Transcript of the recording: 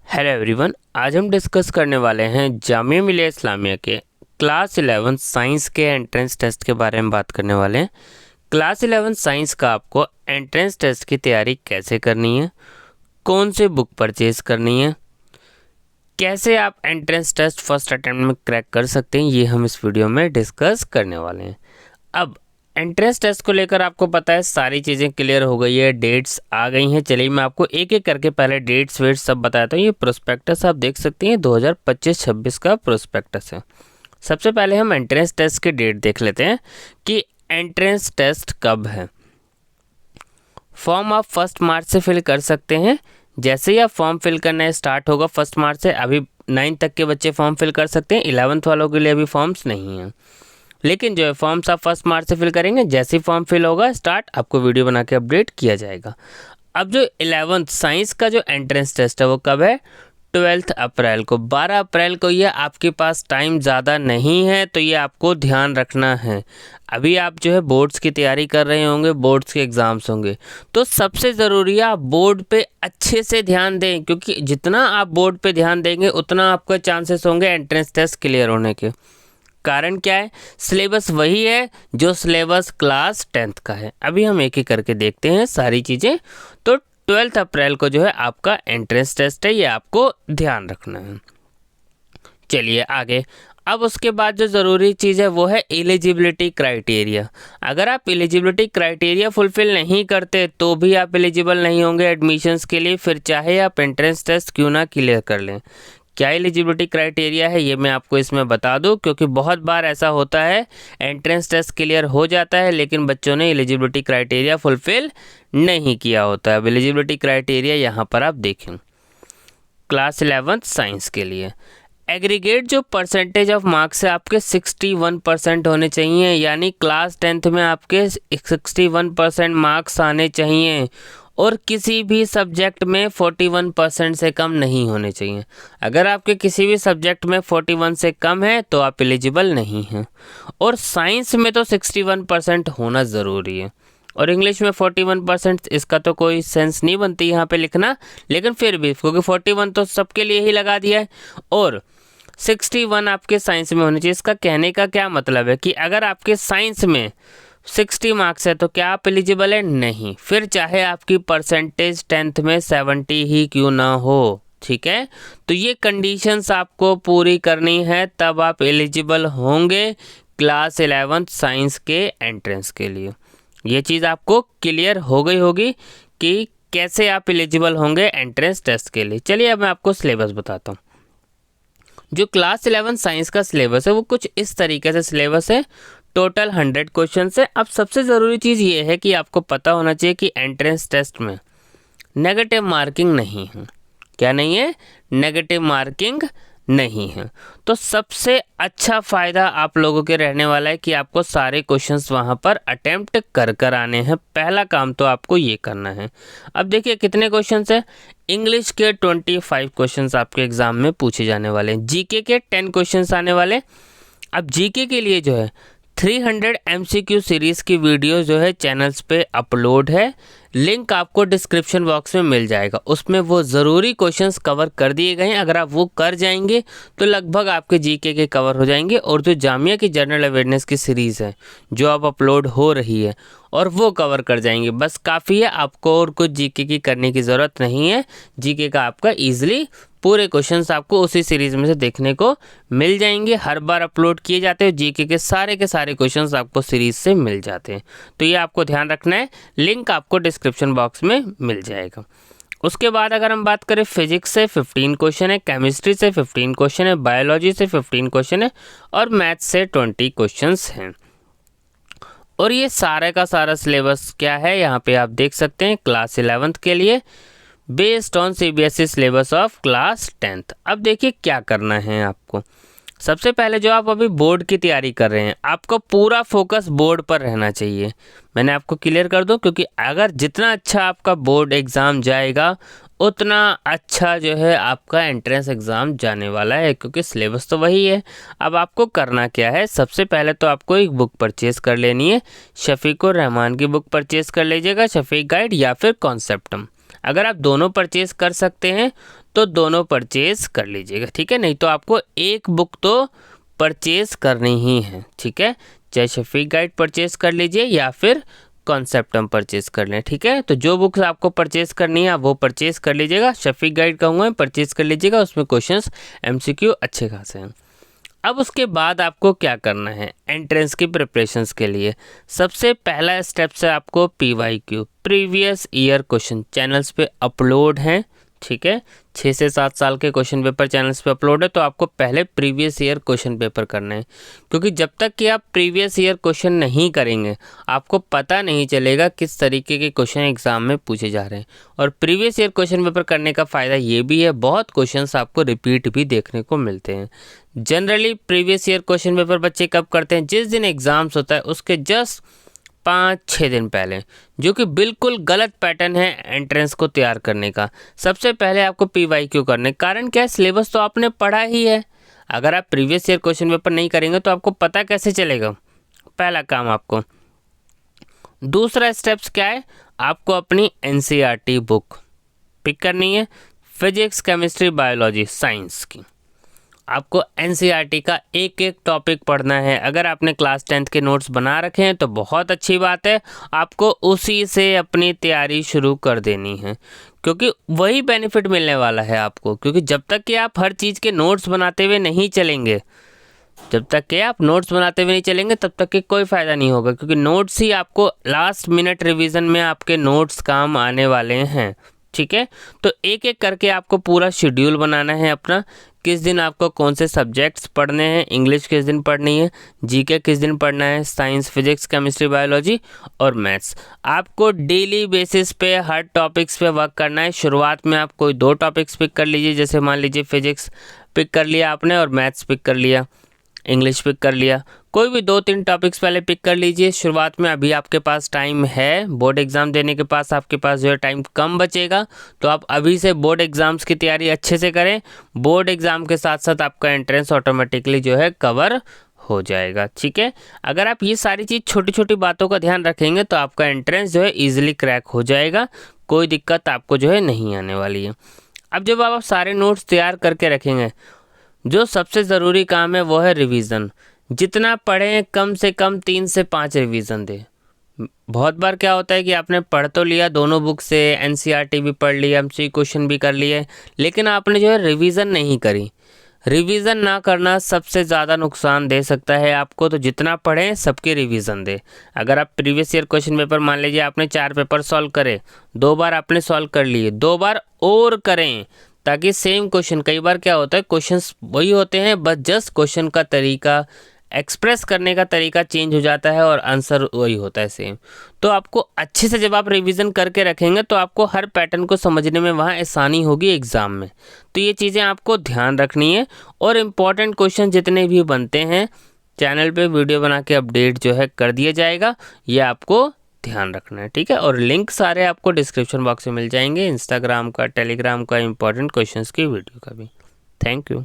Hello everyone, आज हम discuss करने वाले हैं जामिया मिलिया इस्लामिया के क्लास 11 साइंस के एंट्रेंस टेस्ट के बारे में बात करने वाले हैं। क्लास 11 साइंस का आपको एंट्रेंस टेस्ट की तैयारी कैसे करनी है, कौन से बुक परचेज करनी है, कैसे आप एंट्रेंस टेस्ट फर्स्ट अटेम्प्ट में क्रैक कर सकते हैं, ये हम इस वीडियो में डिस्कस करने वाले हैं। अब एंट्रेंस टेस्ट को लेकर आपको पता है सारी चीज़ें क्लियर हो गई है, डेट्स आ गई हैं। चलिए मैं आपको एक एक करके पहले डेट्स वेट्स सब बताता हूँ। ये प्रोस्पेक्टस आप देख सकते हैं, 2025-26 का प्रोस्पेक्टस है। सबसे पहले हम एंट्रेंस टेस्ट की डेट देख लेते हैं कि एंट्रेंस टेस्ट कब है। फॉर्म आप 1 मार्च से फिल कर सकते हैं। जैसे ही आप फॉर्म फिल करना स्टार्ट होगा 1 मार्च से, अभी 9 तक के बच्चे फॉर्म फिल कर सकते हैं, 11th वालों के लिए अभी फॉर्म्स नहीं हैं। लेकिन जो है फॉर्म्स आप 1 मार्च से फिल करेंगे, जैसे ही फॉर्म फिल होगा स्टार्ट, आपको वीडियो बना के अपडेट किया जाएगा। अब जो 11th साइंस का जो एंट्रेंस टेस्ट है वो कब है? 12 अप्रैल को, 12 अप्रैल को। ये आपके पास टाइम ज़्यादा नहीं है, तो ये आपको ध्यान रखना है। अभी आप जो है बोर्ड्स की तैयारी कर रहे होंगे, बोर्ड्स के एग्ज़ाम्स होंगे, तो सबसे ज़रूरी है आप बोर्ड पे अच्छे से ध्यान दें, क्योंकि जितना आप बोर्ड पे ध्यान देंगे उतना आपका चांसेस होंगे एंट्रेंस टेस्ट क्लियर होने के। कारण क्या है? सिलेबस वही है जो सिलेबस क्लास 10th का है। अभी हम एक एक करके देखते हैं सारी चीज़ें। तो 12 अप्रैल को जो है आपका एंट्रेंस टेस्ट है, ये आपको ध्यान रखना है। चलिए आगे। अब उसके बाद जो ज़रूरी चीज़ है वो है एलिजिबिलिटी क्राइटेरिया। अगर आप एलिजिबिलिटी क्राइटेरिया फुलफ़िल नहीं करते तो भी आप एलिजिबल नहीं होंगे एडमिशन्स के लिए, फिर चाहे आप एंट्रेंस टेस्ट क्यों ना क्लियर कर लें। क्या एलिजिबिलिटी क्राइटेरिया है ये मैं आपको इसमें बता दूं, क्योंकि बहुत बार ऐसा होता है एंट्रेंस टेस्ट क्लियर हो जाता है लेकिन बच्चों ने एलिजिबिलिटी क्राइटेरिया फुलफ़िल नहीं किया होता है। अब एलिजिबिलिटी क्राइटेरिया यहाँ पर आप देखें क्लास 11 साइंस के लिए एग्रीगेट जो परसेंटेज ऑफ मार्क्स है आपके 61% होने चाहिए, यानी क्लास 10th में आपके 61% मार्क्स आने चाहिए और किसी भी सब्जेक्ट में 41% से कम नहीं होने चाहिए। अगर आपके किसी भी सब्जेक्ट में 41 से कम है तो आप एलिजिबल नहीं हैं, और साइंस में तो 61% होना ज़रूरी है, और इंग्लिश में 41%। इसका तो कोई सेंस नहीं बनती यहाँ पे लिखना, लेकिन फिर भी क्योंकि 41 तो सबके लिए ही लगा दिया है, और 61 आपके साइंस में होनी चाहिए। इसका कहने का क्या मतलब है कि अगर आपके साइंस में 60 मार्क्स है तो क्या आप एलिजिबल है? नहीं। फिर चाहे आपकी परसेंटेज 10th में 70 ही क्यों ना हो, ठीक है। तो ये कंडीशंस आपको पूरी करनी है, तब आप एलिजिबल होंगे क्लास 11 साइंस के एंट्रेंस के लिए। ये चीज़ आपको क्लियर हो गई होगी कि कैसे आप एलिजिबल होंगे एंट्रेंस टेस्ट के लिए। चलिए अब मैं आपको सिलेबस बताता हूँ। जो क्लास 11 साइंस का सिलेबस है वो कुछ इस तरीके से सिलेबस है। टोटल 100 क्वेश्चन है। अब सबसे ज़रूरी चीज़ ये है कि आपको पता होना चाहिए कि एंट्रेंस टेस्ट में नेगेटिव मार्किंग नहीं है। क्या नहीं है? नेगेटिव मार्किंग नहीं है। तो सबसे अच्छा फ़ायदा आप लोगों के रहने वाला है कि आपको सारे क्वेश्चंस वहाँ पर अटेम्प्ट कर कर आने हैं। पहला काम तो आपको ये करना है। अब देखिए कितने क्वेश्चंस हैं। इंग्लिश के 25 क्वेश्चंस आपके एग्ज़ाम में पूछे जाने वाले हैं। जीके के 10 क्वेश्चंस आने वाले। अब जीके के लिए जो है 300 MCQ सीरीज़ की वीडियो जो है चैनल्स पे अपलोड है, लिंक आपको डिस्क्रिप्शन बॉक्स में मिल जाएगा। उसमें वो ज़रूरी क्वेश्चंस कवर कर दिए गए हैं। अगर आप वो कर जाएंगे तो लगभग आपके जीके के कवर हो जाएंगे। और जो जामिया की जनरल अवेयरनेस की सीरीज़ है जो अब अपलोड हो रही है, और वो कवर कर जाएंगे, बस काफ़ी है। आपको और कुछ जीके की करने की ज़रूरत नहीं है। जीके का आपका ईजिली पूरे क्वेश्चंस आपको उसी सीरीज़ में से देखने को मिल जाएंगे। हर बार अपलोड किए जाते हैं, जीके के सारे क्वेश्चंस आपको सीरीज़ से मिल जाते हैं। तो ये आपको ध्यान रखना है, लिंक आपको डिस्क्रिप्शन बॉक्स में मिल जाएगा। उसके बाद अगर हम बात करें, फिजिक्स से 15 क्वेश्चन है, केमिस्ट्री से 15 क्वेश्चन है, बायोलॉजी से 15 क्वेश्चन है, और मैथ्स से 20 क्वेश्चंस हैं। और ये सारे का सारा सिलेबस क्या है यहाँ पे आप देख सकते हैं क्लास 11th के लिए, based on CBSE syllabus of class 10th। अब देखिए क्या करना है आपको। सबसे पहले जो आप अभी बोर्ड की तैयारी कर रहे हैं, आपका पूरा फोकस बोर्ड पर रहना चाहिए। मैंने आपको क्लियर कर दूं, क्योंकि अगर जितना अच्छा आपका बोर्ड एग्ज़ाम जाएगा उतना अच्छा जो है आपका एंट्रेंस एग्ज़ाम जाने वाला है, क्योंकि सिलेबस तो वही है। अब आपको करना क्या है, सबसे पहले तो आपको एक बुक परचेज़ कर लेनी है। शफीकुर रहमान की बुक परचेज़ कर लीजिएगा, शफीक गाइड या फिर कॉन्सेप्टम। अगर आप दोनों परचेज़ कर सकते हैं तो दोनों परचेज़ कर लीजिएगा, ठीक है। नहीं तो आपको एक बुक तो परचेज़ करनी ही है, ठीक है। चाहे शफीक गाइड परचेज़ कर लीजिए या फिर कॉन्सेप्ट हम परचेज़ कर लें, ठीक है। तो जो बुक्स आपको परचेज़ करनी है आप वो परचेज़ कर लीजिएगा। शफीक गाइड कहूँगा परचेज़ कर लीजिएगा, उसमें क्वेश्चंस MCQ अच्छे खासे हैं। अब उसके बाद आपको क्या करना है एंट्रेंस की प्रिपरेशंस के लिए। सबसे पहला स्टेप है आपको PYQ previous year question channels पे अपलोड हैं, ठीक है। 6 से 7 साल के क्वेश्चन पेपर चैनल्स पे अपलोड है, तो आपको पहले प्रीवियस ईयर क्वेश्चन पेपर करना है, क्योंकि जब तक कि आप प्रीवियस ईयर क्वेश्चन नहीं करेंगे आपको पता नहीं चलेगा किस तरीके के क्वेश्चन एग्जाम में पूछे जा रहे हैं। और प्रीवियस ईयर क्वेश्चन पेपर करने का फ़ायदा ये भी है, बहुत क्वेश्चंस आपको रिपीट भी देखने को मिलते हैं। Generally previous year question paper बच्चे कब करते हैं, जिस दिन एग्ज़ाम्स होता है उसके जस्ट 5-6 दिन पहले, जो कि बिल्कुल गलत पैटर्न है एंट्रेंस को तैयार करने का। सबसे पहले आपको PYQ करने, कारण क्या है, सिलेबस तो आपने पढ़ा ही है। अगर आप प्रीवियस ईयर क्वेश्चन पेपर नहीं करेंगे तो आपको पता कैसे चलेगा, पहला काम आपको। दूसरा स्टेप्स क्या है, आपको अपनी NCERT बुक पिक करनी है, फिजिक्स केमिस्ट्री बायोलॉजी साइंस की। आपको NCERT का एक एक टॉपिक पढ़ना है। अगर आपने क्लास 10th के नोट्स बना रखे हैं तो बहुत अच्छी बात है, आपको उसी से अपनी तैयारी शुरू कर देनी है, क्योंकि वही बेनिफिट मिलने वाला है आपको। क्योंकि जब तक कि आप हर चीज़ के नोट्स बनाते हुए नहीं चलेंगे, तब तक कि कोई फ़ायदा नहीं होगा, क्योंकि नोट्स ही आपको लास्ट मिनट रिवीजन में आपके नोट्स काम आने वाले हैं, ठीक है। तो एक एक करके आपको पूरा शेड्यूल बनाना है अपना, किस दिन आपको कौन से सब्जेक्ट्स पढ़ने हैं, इंग्लिश किस दिन पढ़नी है, GK किस दिन पढ़ना है, साइंस फिजिक्स केमिस्ट्री बायोलॉजी और मैथ्स। आपको डेली बेसिस पे हर टॉपिक्स पे वर्क करना है। शुरुआत में आप कोई 2 टॉपिक्स पिक कर लीजिए, जैसे मान लीजिए फिजिक्स पिक कर लिया आपने और मैथ्स पिक कर लिया, इंग्लिश पिक कर लिया, कोई भी 2-3 टॉपिक्स पहले पिक कर लीजिए शुरुआत में। अभी आपके पास टाइम है, बोर्ड एग्ज़ाम देने के पास आपके पास जो है टाइम कम बचेगा, तो आप अभी से बोर्ड एग्ज़ाम्स की तैयारी अच्छे से करें। बोर्ड एग्ज़ाम के साथ साथ आपका एंट्रेंस ऑटोमेटिकली जो है कवर हो जाएगा, ठीक है। अगर आप ये सारी चीज़ छोटी छोटी बातों का ध्यान रखेंगे तो आपका एंट्रेंस जो है ईजिली क्रैक हो जाएगा, कोई दिक्कत आपको जो है नहीं आने वाली है। अब जब आप सारे नोट्स तैयार करके रखेंगे, जो सबसे ज़रूरी काम है वो है रिवीज़न। जितना पढ़ें कम से कम 3 से 5 रिवीज़न दें। बहुत बार क्या होता है कि आपने पढ़ तो लिया दोनों बुक से, NCERT भी पढ़ लिया, MCQ क्वेश्चन भी कर लिए, लेकिन आपने जो है रिवीज़न नहीं करी। रिवीज़न ना करना सबसे ज़्यादा नुकसान दे सकता है आपको, तो जितना पढ़ें सबके रिवीज़न दें। अगर आप प्रीवियस ईयर क्वेश्चन पेपर मान लीजिए आपने 4 पेपर सॉल्व करे, 2 बार आपने सॉल्व कर लिए, 2 बार और करें, ताकि सेम क्वेश्चन, कई बार क्या होता है क्वेश्चंस वही होते हैं, बस जस्ट क्वेश्चन का तरीका, एक्सप्रेस करने का तरीका चेंज हो जाता है और आंसर वही होता है सेम। तो आपको अच्छे से जब आप रिवीजन करके रखेंगे तो आपको हर पैटर्न को समझने में वहाँ आसानी होगी एग्ज़ाम में। तो ये चीज़ें आपको ध्यान रखनी है। और इम्पॉर्टेंट क्वेश्चन जितने भी बनते हैं चैनल पे वीडियो बना के अपडेट जो है कर दिया जाएगा, ये आपको ध्यान रखना है, ठीक है। और लिंक सारे आपको डिस्क्रिप्शन बॉक्स में मिल जाएंगे, इंस्टाग्राम का, टेलीग्राम का, इंपॉर्टेंट क्वेश्चंस की वीडियो का भी। Thank you.